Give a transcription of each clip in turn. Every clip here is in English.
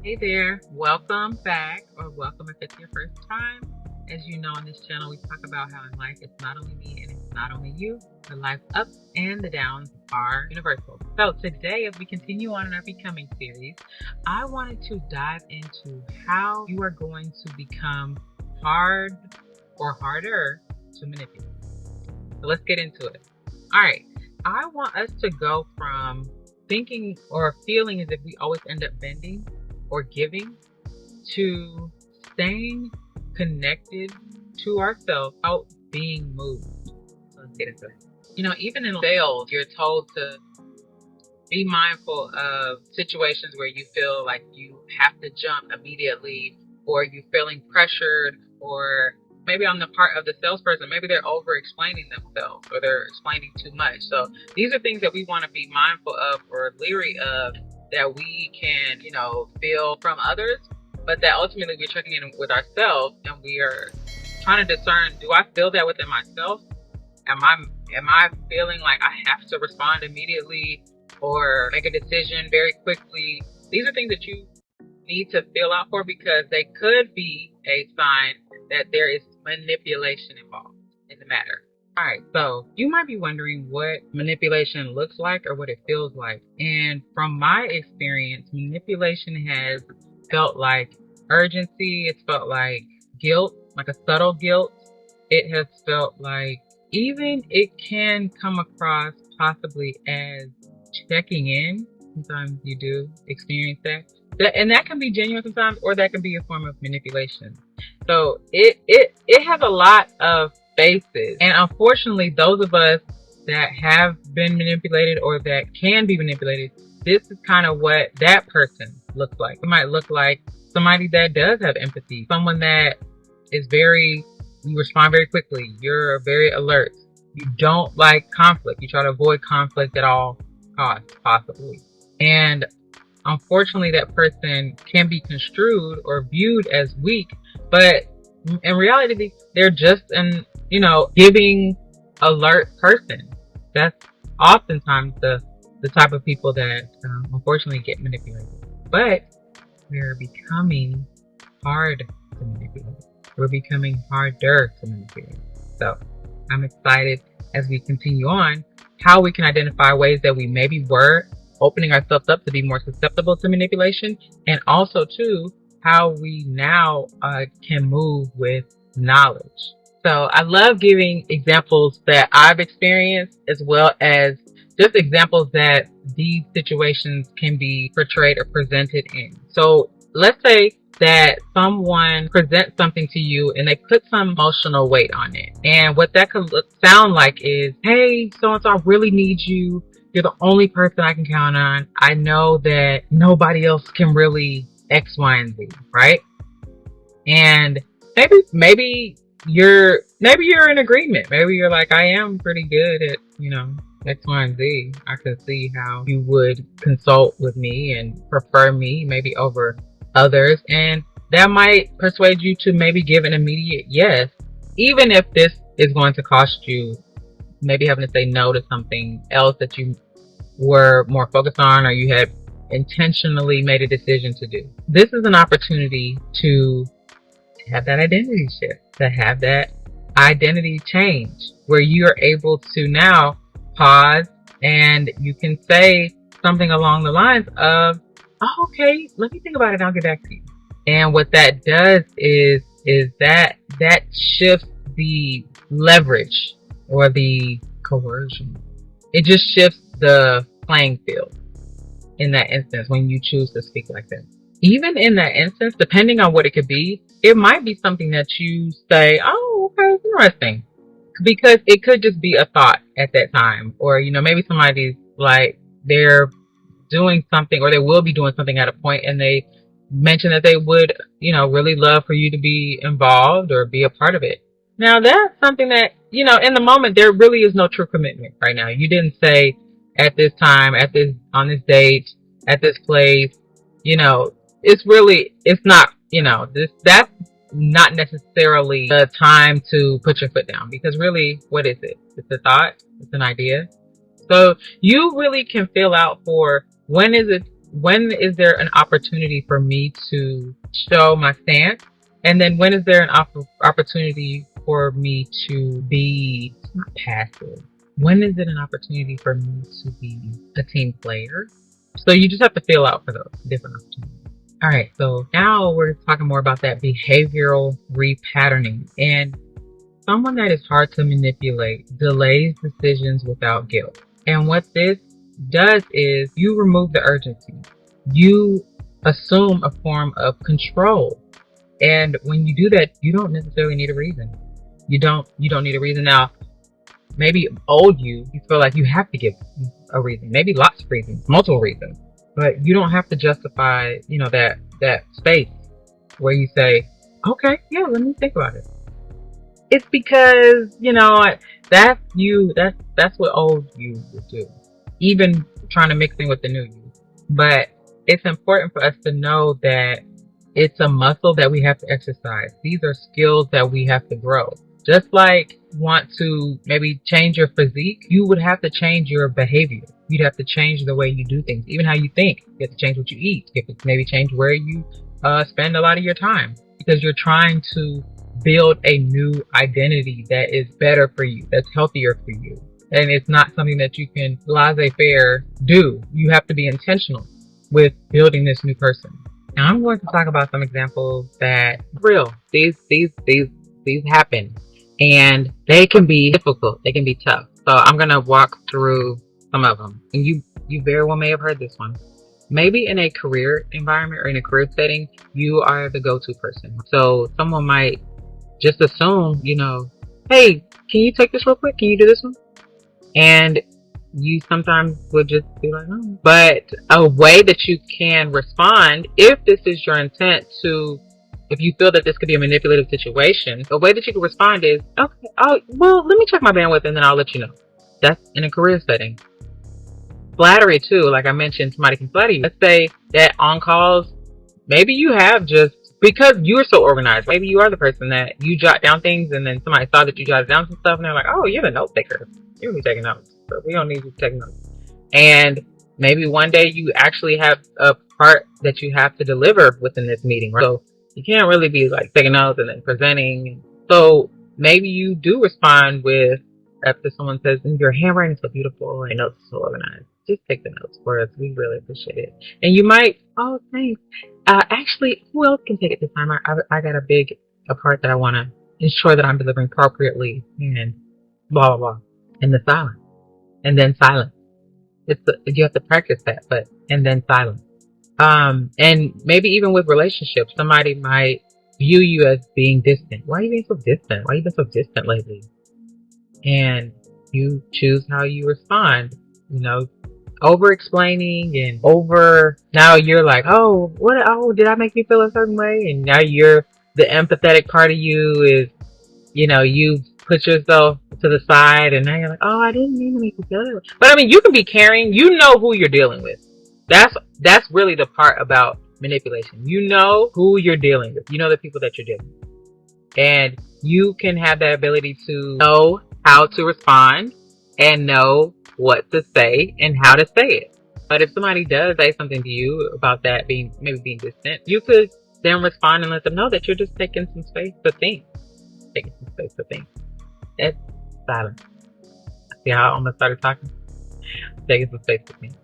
Hey there, welcome back, or welcome if it's your first time. As you know, on this channel, we talk about how in life it's not only me and it's not only you. The life ups and the downs are universal. So today, as we continue on in our Becoming series, I wanted to dive into how you are going to become hard or harder to manipulate. So let's get into it. All right, I want us to go from thinking or feeling as if we always end up bending or giving to staying connected to ourselves without being moved. So let's get into it. Even in sales, you're told to be mindful of situations where you feel like you have to jump immediately, or you're feeling pressured, or maybe on the part of the salesperson, maybe they're over explaining themselves or they're explaining too much. So these are things that we want to be mindful of or leery of, that we can, feel from others, but that ultimately we're checking in with ourselves and we are trying to discern, do I feel that within myself? Am I feeling like I have to respond immediately or make a decision very quickly? These are things that you need to feel out for, because they could be a sign that there is manipulation involved in the matter. All right, so you might be wondering what manipulation looks like or what it feels like. And from my experience, manipulation has felt like urgency. It's felt like guilt, like a subtle guilt. It has felt like even it can come across possibly as checking in. Sometimes you do experience that. And that can be genuine sometimes, or that can be a form of manipulation. So it has a lot of faces. And unfortunately, those of us that have been manipulated or that can be manipulated, this is kind of what that person looks like. It might look like somebody that does have empathy, someone that is you respond very quickly, you're very alert, you don't like conflict, you try to avoid conflict at all costs, possibly. And unfortunately, that person can be construed or viewed as weak, but in reality, they're just an, giving, alert person. That's oftentimes the type of people that unfortunately get manipulated. But we're becoming hard to manipulate. We're becoming harder to manipulate. So I'm excited as we continue on how we can identify ways that we maybe were opening ourselves up to be more susceptible to manipulation, and also too how we now can move with knowledge. So I love giving examples that I've experienced, as well as just examples that these situations can be portrayed or presented in. So let's say that someone presents something to you and they put some emotional weight on it. And what that could sound like is, hey, so-and-so, I really need you. You're the only person I can count on. I know that nobody else can really X, Y, and Z, right? And maybe you're in agreement. Maybe you're like, I am pretty good at, X, Y, and Z. I could see how you would consult with me and prefer me maybe over others. And that might persuade you to maybe give an immediate yes, even if this is going to cost you maybe having to say no to something else that you were more focused on, or you had intentionally made a decision to do. This is an opportunity to have that identity shift, to have that identity change, where you are able to now pause and you can say something along the lines of, oh, okay, let me think about it and I'll get back to you. And what that does is that shifts the leverage or the coercion. It just shifts the playing field in that instance when you choose to speak like that. Even in that instance, depending on what it could be, it might be something that you say, oh, okay, interesting. Because it could just be a thought at that time. Or, maybe somebody's like, they're doing something, or they will be doing something at a point, and they mention that they would, really love for you to be involved or be a part of it. Now, that's something that, in the moment, there really is no true commitment right now. You didn't say at this time, on this date, at this place, it's not, that's not necessarily the time to put your foot down, because really, what is it? It's a thought, it's an idea. So you really can feel out for when is it when is there an opportunity for me to show my stance? And then when is there an opportunity for me to be not passive? When is it an opportunity for me to be a team player? So you just have to feel out for those different opportunities. All right, so now we're talking more about that behavioral repatterning. And someone that is hard to manipulate delays decisions without guilt. And what this does is you remove the urgency. You assume a form of control. And when you do that, you don't necessarily need a reason. You don't need a reason. Now, maybe old you feel like you have to give a reason, maybe lots of reasons, multiple reasons, but you don't have to justify, that space where you say, okay, yeah, let me think about it. It's because, that's you, that's what old you would do, even trying to mix in with the new you. But it's important for us to know that it's a muscle that we have to exercise. These are skills that we have to grow. Just like want to maybe change your physique, you would have to change your behavior. You'd have to change the way you do things, even how you think. You have to change what you eat. You have to maybe change where you spend a lot of your time, because you're trying to build a new identity that is better for you, that's healthier for you. And it's not something that you can laissez-faire do. You have to be intentional with building this new person. Now I'm going to talk about some examples that real. These happen, and they can be difficult. They can be tough. So I'm going to walk through some of them. And you very well may have heard this one. Maybe in a career environment or in a career setting, you are the go-to person. So someone might just assume, hey, can you take this real quick? Can you do this one? And you sometimes would just be like, oh. But a way that you can respond, if this is your intent if you feel that this could be a manipulative situation, a way that you can respond is, okay, well, let me check my bandwidth and then I'll let you know. That's in a career setting. Flattery too, like I mentioned, somebody can flatter you. Let's say that on calls, maybe you have just, because you're so organized, maybe you are the person that you jot down things and then somebody saw that you jotted down some stuff and they're like, oh, you're the note taker. You're going to be taking notes. So we don't need you to take notes. And maybe one day you actually have a part that you have to deliver within this meeting, right? So you can't really be like taking notes and then presenting. So maybe you do respond with, after someone says, your handwriting is so beautiful and notes are so organized, just take the notes for us. We really appreciate it. And you might, oh, thanks. Actually, who else can take it this time? I got a part that I want to ensure that I'm delivering appropriately, and blah, blah, blah. And the silence. And then silence. You have to practice that, and then silence. And maybe even with relationships, somebody might view you as being distant. Why are you being so distant? Why have you been so distant lately? And you choose how you respond, over explaining and now you're like, did I make you feel a certain way? And now the empathetic part of you is, you put yourself to the side and now you're like, oh, I didn't mean to make you feel that way. But I mean, you can be caring. You know who you're dealing with. That's really the part about manipulation. You know who you're dealing with. You know the people that you're dealing with. And you can have that ability to know how to respond and know what to say and how to say it. But if somebody does say something to you about that being distant, you could then respond and let them know that you're just taking some space to think. That's silence. See how I almost started talking? Taking some space to think.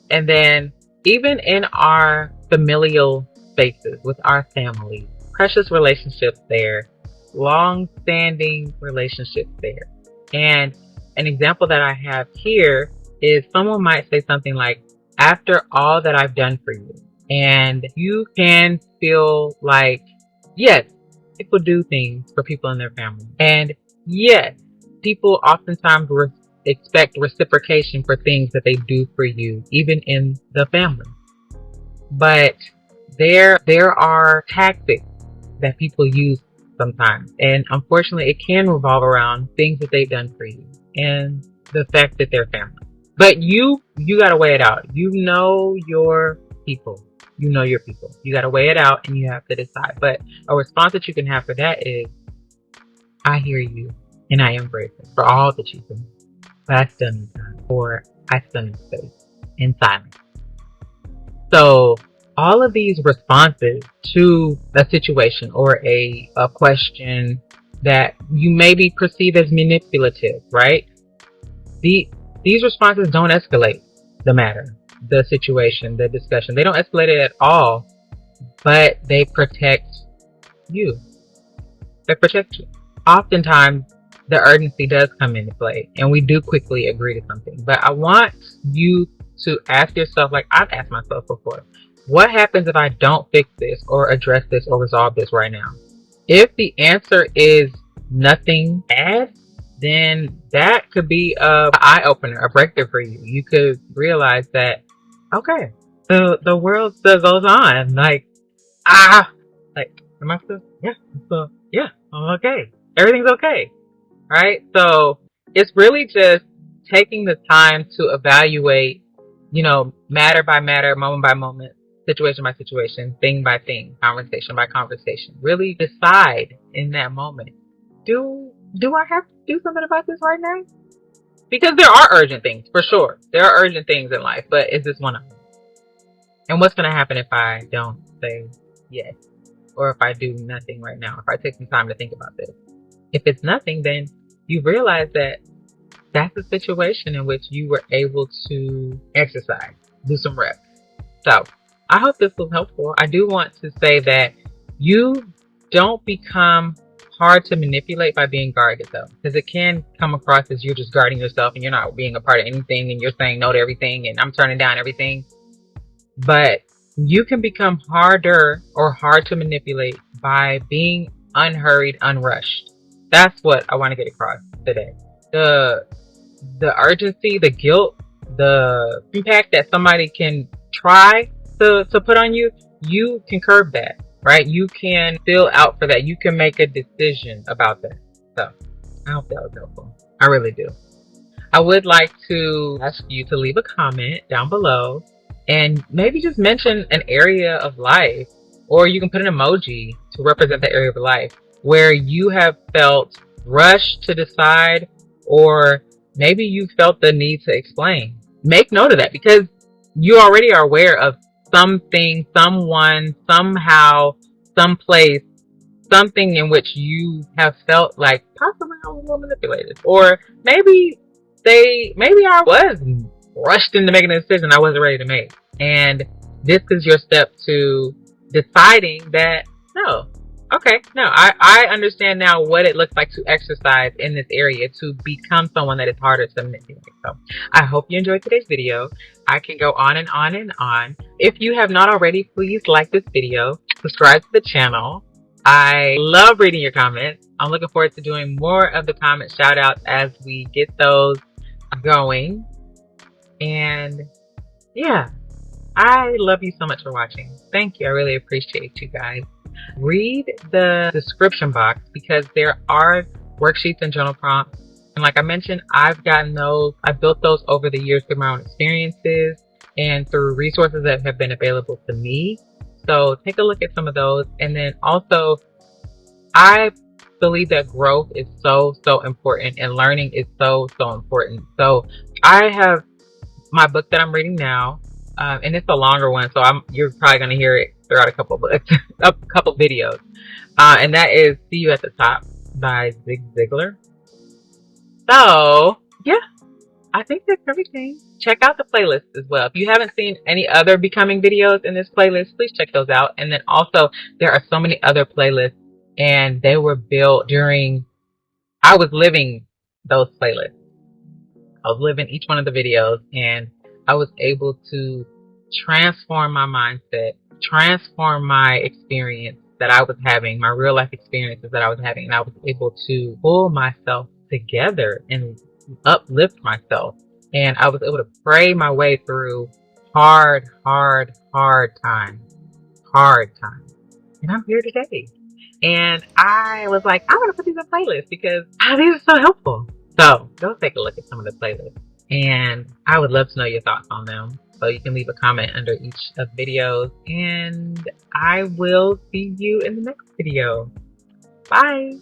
And then even in our familial spaces with our family, precious relationships there, long-standing relationships there. And an example that I have here is someone might say something like, after all that I've done for you. And you can feel like, yes, people do things for people in their family. And yes, people oftentimes expect reciprocation for things that they do for you, even in the family. But there are tactics that people use sometimes. And unfortunately, it can revolve around things that they've done for you and the fact that they're family. But you got to weigh it out. You know your people. You know your people. You got to weigh it out and you have to decide. But a response that you can have for that is, I hear you and I am grateful for all that you've done. But I still need time. Or I still need space in silence. So all of these responses to a situation or a question that you maybe perceive as manipulative, right? These responses don't escalate the matter, the situation, the discussion. They don't escalate it at all, but they protect you. They protect you. Oftentimes, the urgency does come into play, and we do quickly agree to something. But I want you to ask yourself, like I've asked myself before, what happens if I don't fix this or address this or resolve this right now? If the answer is nothing bad, then that could be an eye opener, a breakthrough for you. You could realize that, okay, the world still goes on. Like, am I still? Yeah, yeah, I'm okay. Everything's okay, right? So it's really just taking the time to evaluate, matter by matter, moment by moment, situation by situation, thing by thing, conversation by conversation. Really decide in that moment, do I have to do something about this right now? Because there are urgent things, for sure. There are urgent things in life, but is this one of them? And what's going to happen if I don't say yes? Or if I do nothing right now? If I take some time to think about this? If it's nothing, then you realize that that's a situation in which you were able to exercise, do some reps. So I hope this was helpful. I do want to say that you don't become hard to manipulate by being guarded, though, because it can come across as you're just guarding yourself and you're not being a part of anything and you're saying no to everything and I'm turning down everything. But you can become harder or hard to manipulate by being unhurried, unrushed. That's what I want to get across today. The urgency, the guilt, the impact that somebody can try to put on you, you can curb that, right? You can fill out for that. You can make a decision about that. So I hope that was helpful. I really do. I would like to ask you to leave a comment down below and maybe just mention an area of life, or you can put an emoji to represent the area of life where you have felt rushed to decide, or maybe you felt the need to explain. Make note of that because you already are aware of something, someone, somehow, someplace, something in which you have felt like possibly I was a little manipulated, or maybe I was rushed into making a decision I wasn't ready to make. And this is your step to deciding that, no, okay, no, I understand now what it looks like to exercise in this area to become someone that is harder to manipulate. So I hope you enjoyed today's video. I can go on and on and on. If you have not already, please like this video, subscribe to the channel. I love reading your comments. I'm looking forward to doing more of the comment shout outs as we get those going. And yeah, I love you so much for watching. Thank you. I really appreciate you guys. Read the description box because there are worksheets and journal prompts. And like I mentioned, I've gotten those. I've built those over the years through my own experiences and through resources that have been available to me. So take a look at some of those. And then also, I believe that growth is so important and learning is so important. So I have my book that I'm reading now, and it's a longer one, so you're probably going to hear it throughout a couple books, a couple videos, and that is See You at the Top by Zig Ziglar. So yeah, I think that's everything. Check out the playlist as well. If you haven't seen any other becoming videos in this playlist, please check those out. And then also there are so many other playlists, and they were built during I was living those playlists. I was living each one of the videos, and I was able to transform my mindset, transform my experience that I was having, my real life experiences that I was having, and I was able to pull myself together and uplift myself. And I was able to pray my way through hard times. And I'm here today. And I was like, I'm going to put these in playlists because these are so helpful. So go take a look at some of the playlists. And I would love to know your thoughts on them. So you can leave a comment under each of the videos. And I will see you in the next video. Bye.